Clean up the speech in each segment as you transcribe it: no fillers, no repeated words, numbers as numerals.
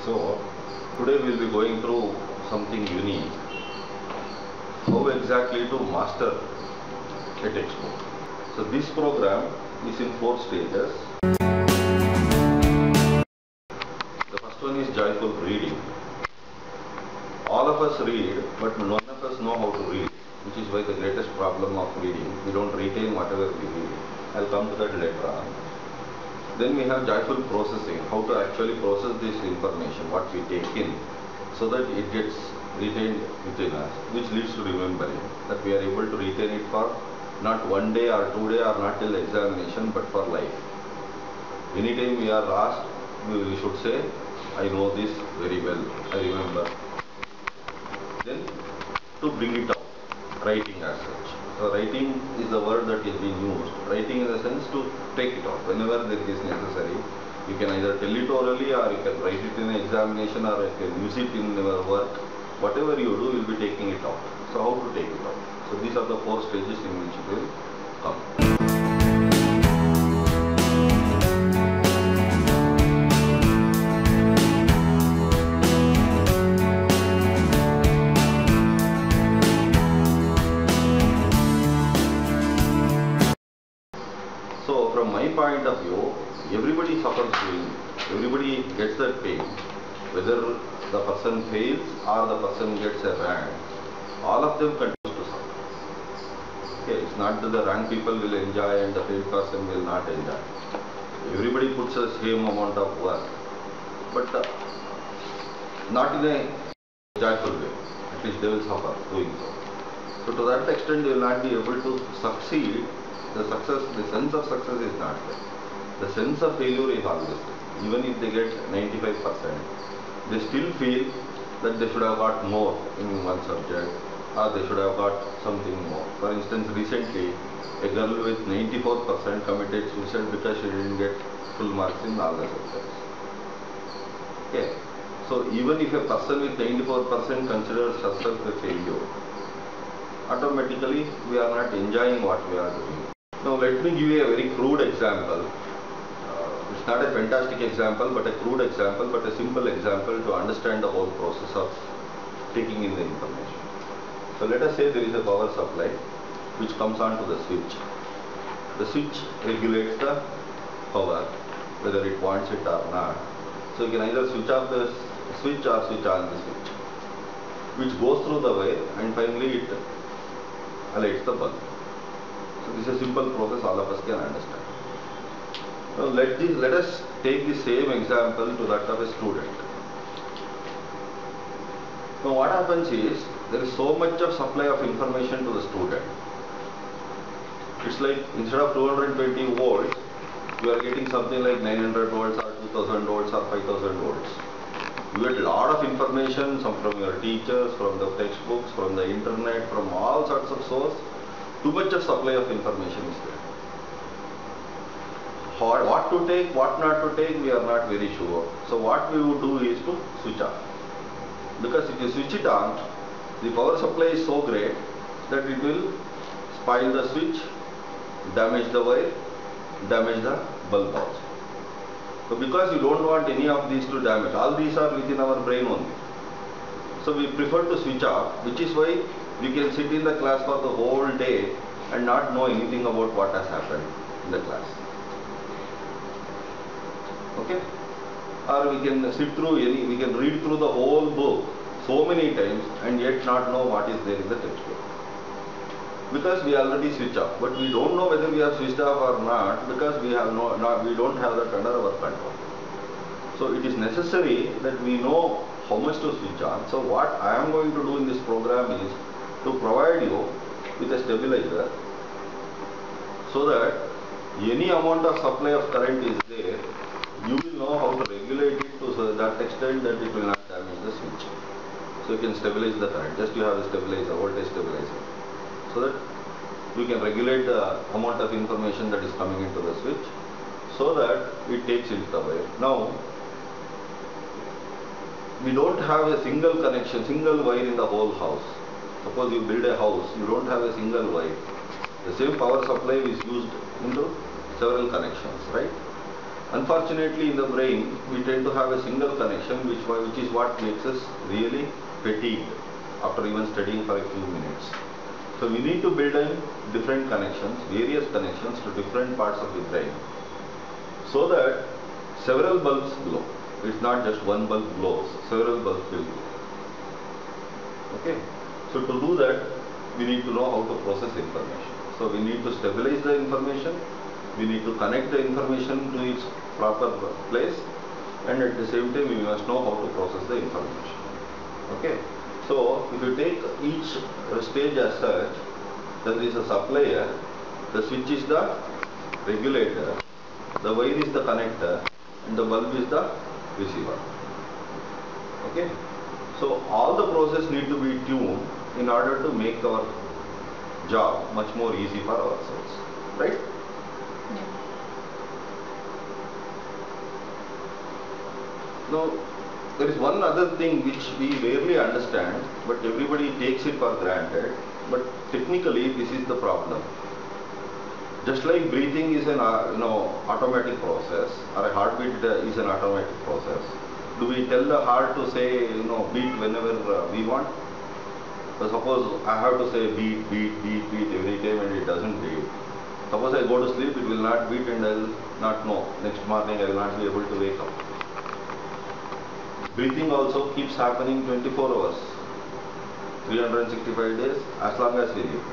So, today we will be going through something unique. How exactly to master a textbook. So, this program is in 4 stages. The first one is joyful reading. All of us read, but none of us know how to read, which is why the greatest problem of reading, we don't retain whatever we read. I'll come to that later on. Then we have joyful processing, how to actually process this information, what we take in, so that it gets retained within us, which leads to remembering, that we are able to retain it for not 1 day or 2 days or not till examination, but for life. Anytime we are asked, we should say, I know this very well, I remember. Then to bring it out, writing as such. So writing is the word that is being used. Writing in the sense to take it out whenever it is necessary. You can either tell it orally or you can write it in an examination or you can use it in your work. Whatever you do, you will be taking it out. So how to take it out? So these are the 4 stages in which it will come. So from my point of view, everybody suffers doing it. Everybody gets that pain. Whether the person fails or the person gets a rank, all of them continue to suffer. Okay, it's not that the rank people will enjoy and the failed person will not enjoy. Everybody puts the same amount of work, but not in a joyful way. At least they will suffer doing so. So to that extent, they will not be able to succeed. The sense of success is not there. The sense of failure is always there. Even if they get 95%, they still feel that they should have got more in one subject or they should have got something more. For instance, recently, a girl with 94% committed suicide because she didn't get full marks in all the subjects. Okay. So even if a person with 94% considers herself a failure, automatically we are not enjoying what we are doing. Now let me give you a very crude example. It's not a fantastic example, but a crude example, but a simple example to understand the whole process of taking in the information. So let us say there is a power supply which comes on to the switch. The switch regulates the power, whether it wants it or not. So you can either switch off the switch or switch on the switch, which goes through the wire and finally it lights the bulb. So this is a simple process all of us can understand. Now let us take the same example to that of a student. Now what happens is, there is so much of supply of information to the student. It's like instead of 220 volts, you are getting something like 900 volts or 2000 volts or 5000 volts. You get a lot of information from your teachers, from the textbooks, from the internet, from all sorts of sources. Too much of supply of information is there. What to take, what not to take, we are not very sure. So what we would do is to switch off. Because if you switch it on, the power supply is so great that it will spoil the switch, damage the wire, damage the bulb also. So because you don't want any of these to damage, all these are within our brain only. So we prefer to switch off, which is why we can sit in the class for the whole day and not know anything about what has happened in the class. Okay? Or we can sit through we can read through the whole book so many times and yet not know what is there in the textbook. Because we already switch off, but we don't know whether we have switched off or not because we don't have that under our control. So it is necessary that we know how much to switch on. So what I am going to do in this program is to provide you with a stabilizer so that any amount of supply of current is there, you will know how to regulate it to that extent that it will not damage the switch. So you can stabilize the current. Just you have a stabilizer, voltage stabilizer, so that you can regulate the amount of information that is coming into the switch so that it takes into the wire. Now, we don't have a single connection, single wire in the whole house. Suppose you build a house, you don't have a single wire. The same power supply is used into several connections, right? Unfortunately, in the brain, we tend to have a single connection, which is what makes us really fatigued after even studying for a few minutes. So we need to build in different connections, various connections to different parts of the brain, so that several bulbs glow. It's not just one bulb glows, several bulbs will glow. Okay. So to do that, we need to know how to process information. So we need to stabilize the information, we need to connect the information to its proper place, and at the same time we must know how to process the information. Okay. So if you take each stage as such, there is a supplier, the switch is the regulator, the wire is the connector, and the bulb is the receiver. Okay. So all the process need to be tuned in order to make our job much more easy for ourselves, right? Yeah. Now, there is one other thing which we rarely understand, but everybody takes it for granted. But technically, this is the problem. Just like breathing is an automatic process, or a heartbeat is an automatic process. Do we tell the heart to say beat whenever we want? So suppose I have to say beat, beat, beat, beat every time and it doesn't beat. Suppose I go to sleep, it will not beat and I will not know. Next morning I will not be able to wake up. Breathing also keeps happening 24 hours, 365 days, as long as we live.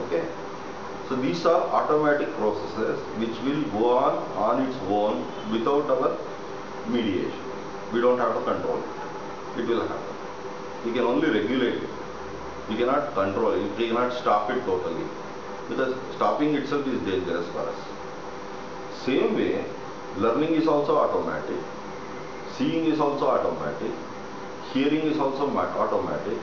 Okay? So these are automatic processes which will go on its own without our mediation. We don't have to control it. It will happen. We can only regulate it. We cannot control it. We cannot stop it totally. Because stopping itself is dangerous for us. Same way, learning is also automatic. Seeing is also automatic. Hearing is also automatic.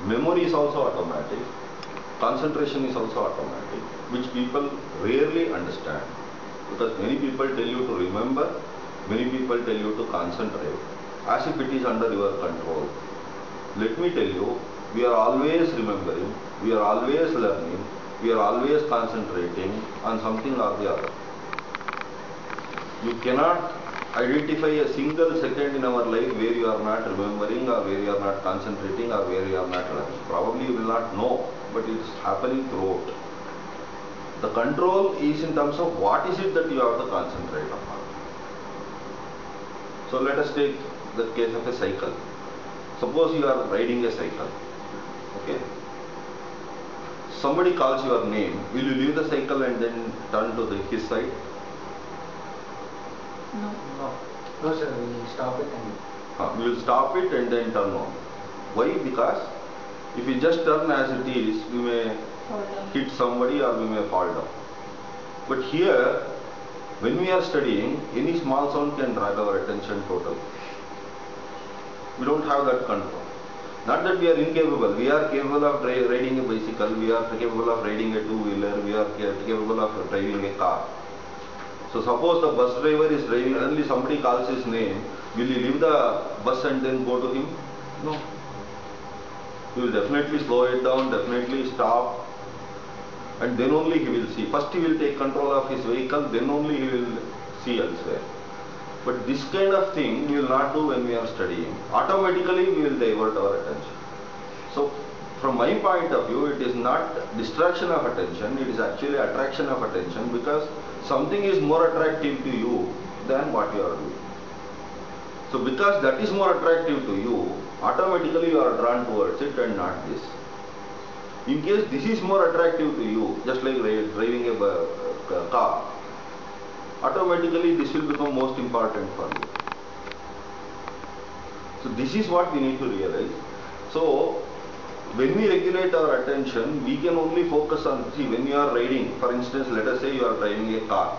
Memory is also automatic. Concentration is also automatic, which people rarely understand. Because many people tell you to remember, many people tell you to concentrate, as if it is under your control. Let me tell you, we are always remembering, we are always learning, we are always concentrating on something or the other. You cannot identify a single second in our life where you are not remembering, or where you are not concentrating, or where you are not learning. Probably you will not know, but it is happening throughout. The control is in terms of what is it that you have to concentrate upon. So let us take the case of a cycle. Suppose you are riding a cycle. Okay. Somebody calls your name. Will you leave the cycle and then turn to his side? No. No sir, we stop it and We will stop it and then turn on. Why? Because if we just turn as it is, we may hit somebody or we may fall down. But here, when we are studying, any small sound can drag our attention totally. We don't have that control. Not that we are incapable. We are capable of riding a bicycle, we are capable of riding a two-wheeler, we are capable of driving a car. So suppose the bus driver is driving, suddenly somebody calls his name, will he leave the bus and then go to him? No. He will definitely slow it down, definitely stop, and then only he will see. First he will take control of his vehicle, then only he will see elsewhere. But this kind of thing we will not do when we are studying. Automatically we will divert our attention. So from my point of view, it is not distraction of attention, it is actually attraction of attention, because something is more attractive to you than what you are doing. So because that is more attractive to you, automatically you are drawn towards it and not this. In case this is more attractive to you, just like driving a car, automatically this will become most important for you. So this is what we need to realize. So when we regulate our attention, we can only focus on, see, when you are riding, for instance, let us say you are driving a car.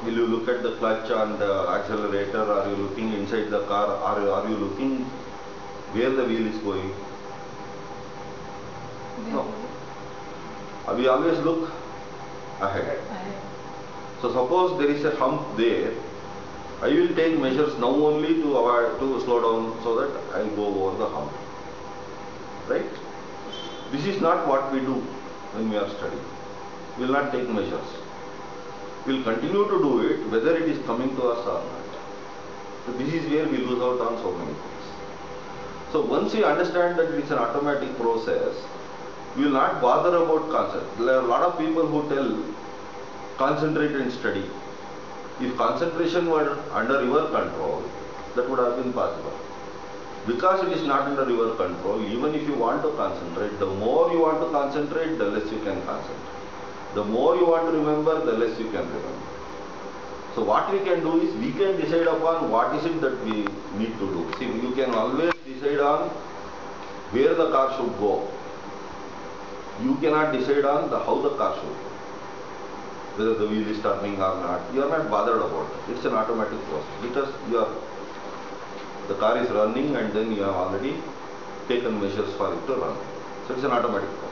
Will you look at the clutch and the accelerator? Are you looking inside the car? Are you looking where the wheel is going? No. We always look ahead. So suppose there is a hump there, I will take measures now only to avoid, to slow down so that I will go over the hump. Right? This is not what we do when we are studying. We will not take measures. we'll continue to do it whether it is coming to us or not. So this is where we lose out on so many things. So once we understand that it's an automatic process, we will not bother about concept. There are a lot of people who tell concentrate and study. If concentration were under your control, that would have been possible. Because it is not under your control, even if you want to concentrate, the more you want to concentrate, the less you can concentrate. The more you want to remember, the less you can remember. So what we can do is, we can decide upon what is it that we need to do. See, you can always decide on where the car should go. You cannot decide on how the car should go. Whether the wheel is turning or not, you are not bothered about it. It's an automatic process because the car is running and then you have already taken measures for it to run. So it's an automatic process.